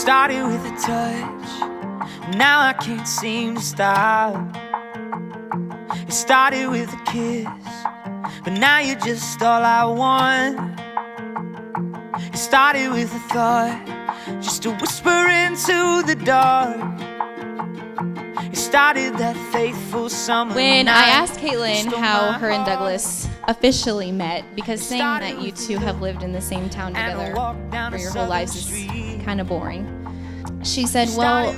started with a touch, now I can't seem to stop. It started with a kiss, but now you're just all I want. It started with a thought, just a whisper into the dark. It started that faithful summer When night. I asked Kaitlyn how her and Douglas officially met, because saying that you two have lived in the same town together for your whole lives is kind of boring, she said, well,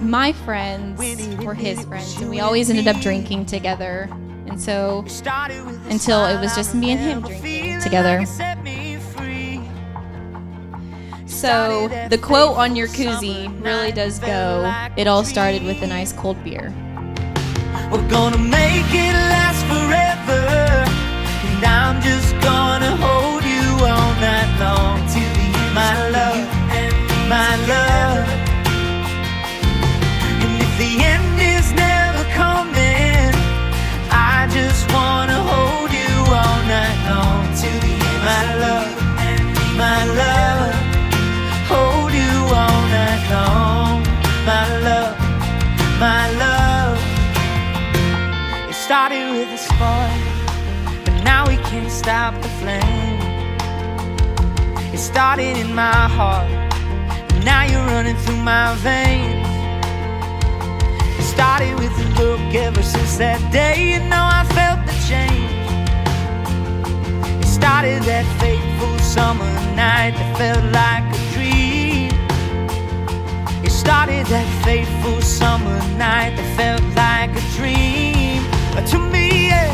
my friends were his friends, and we always ended up drinking together. And so, until it was just me and him drinking together. So, the quote on your koozie really does go, it all started with a nice cold beer. We're gonna make it last forever, and I'm just gonna hold you all night long till the end, my love, my love. And if the end is never coming, I just wanna hold you all night long till the end, my love, my love. Hold you all night long, my love, my love. It started with a spark, but now we can't stop the flame. It started in my heart, but now you're running through my veins. It started with a look, ever since that day, you know I felt the change. It started that fateful summer night that felt like a dream. It started that fateful summer night that felt like a dream. But to me, yeah,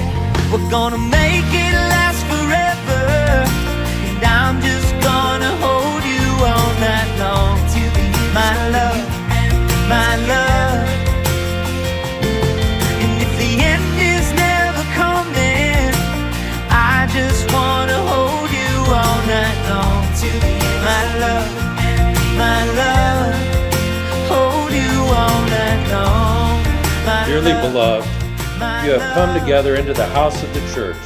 we're gonna make it last forever, and I'm just gonna hold you all night long till the end, my love, my love. And if the end is never coming, I just wanna hold you all night long till the end, my love, my love. Hold you all night long, my Dearly love, beloved, my you have come love. together into the house of the church,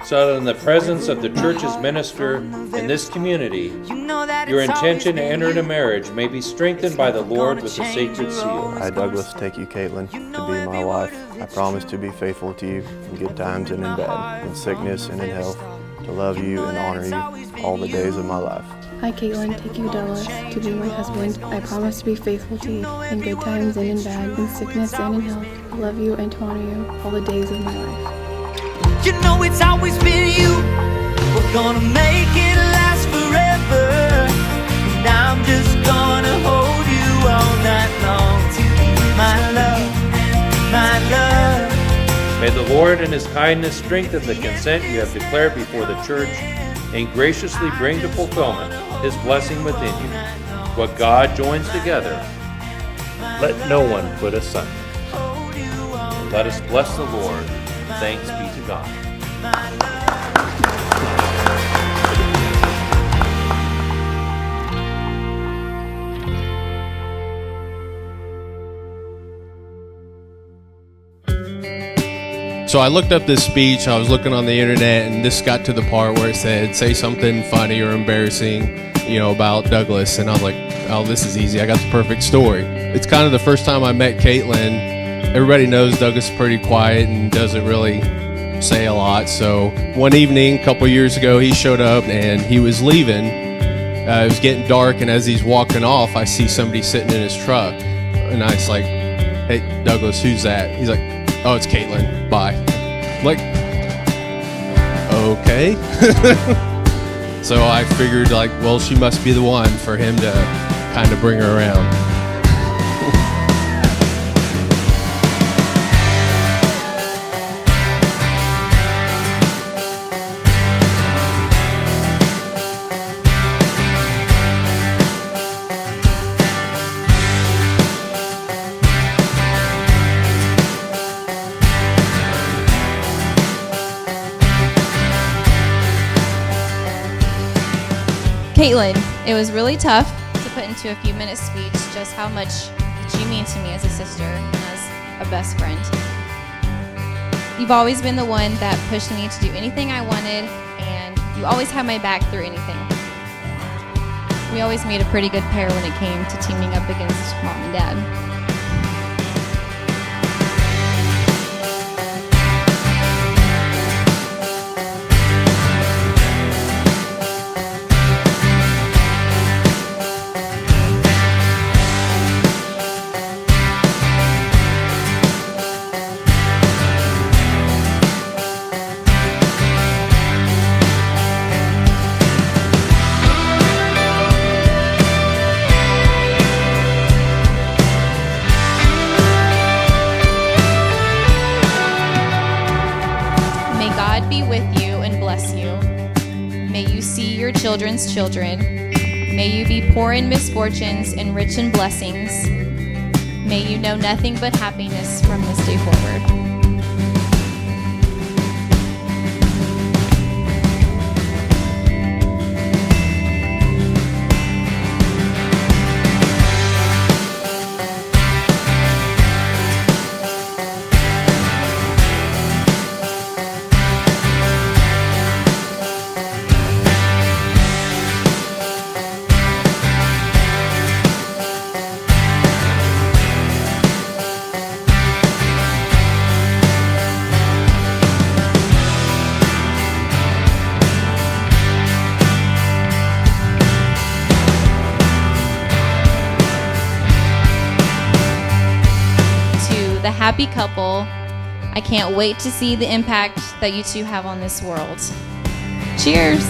so that in the presence of the church's minister in this community, You know that your it's intention to always enter been into you. marriage may be strengthened by the Lord with the sacred seal. I, Douglas, take you, Kaitlyn, to be my wife. I promise to be faithful to you in good times and in bad, in sickness and in health, to love you and honor you all the days of my life. I, Kaitlyn, take you, Douglas, to be my husband. I promise to be faithful to you in good times and in bad, in sickness and in health, to love you and to honor you all the days of my life. You know it's always been you. We're gonna make it last forever, and I'm just gonna hold you all night long till the end, my love, my love. May the Lord in his kindness strengthen the consent you have declared before the church and graciously bring to fulfillment his blessing within you. What God joins together, let no one put asunder. And let us bless the Lord. Thanks be to God. So I looked up this speech, I was looking on the internet, and this got to the part where it said, say something funny or embarrassing, about Douglas. And I was like, oh, this is easy. I got the perfect story. It's kind of the first time I met Kaitlyn. Everybody knows Douglas is pretty quiet and doesn't really say a lot. So one evening, a couple years ago, he showed up and he was leaving. It was getting dark, and as he's walking off, I see somebody sitting in his truck. And I was like, hey, Douglas, who's that? He's like, oh, it's Kaitlyn. Bye. I'm like, okay. So I figured, well, she must be the one for him to kind of bring her around. Kaitlyn, it was really tough to put into a few minutes speech just how much you mean to me as a sister and as a best friend. You've always been the one that pushed me to do anything I wanted, and you always had my back through anything. We always made a pretty good pair when it came to teaming up against Mom and Dad. Be with you and bless you. May you see your children's children. May you be poor in misfortunes and rich in blessings. May you know nothing but happiness from this day forward. The happy couple, I can't wait to see the impact that you two have on this world. Cheers!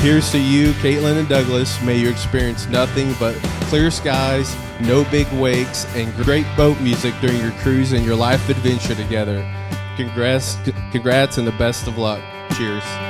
Here's to you, Kaitlyn and Douglas. May you experience nothing but clear skies, no big wakes, and great boat music during your cruise and your life adventure together. Congrats and the best of luck. Cheers.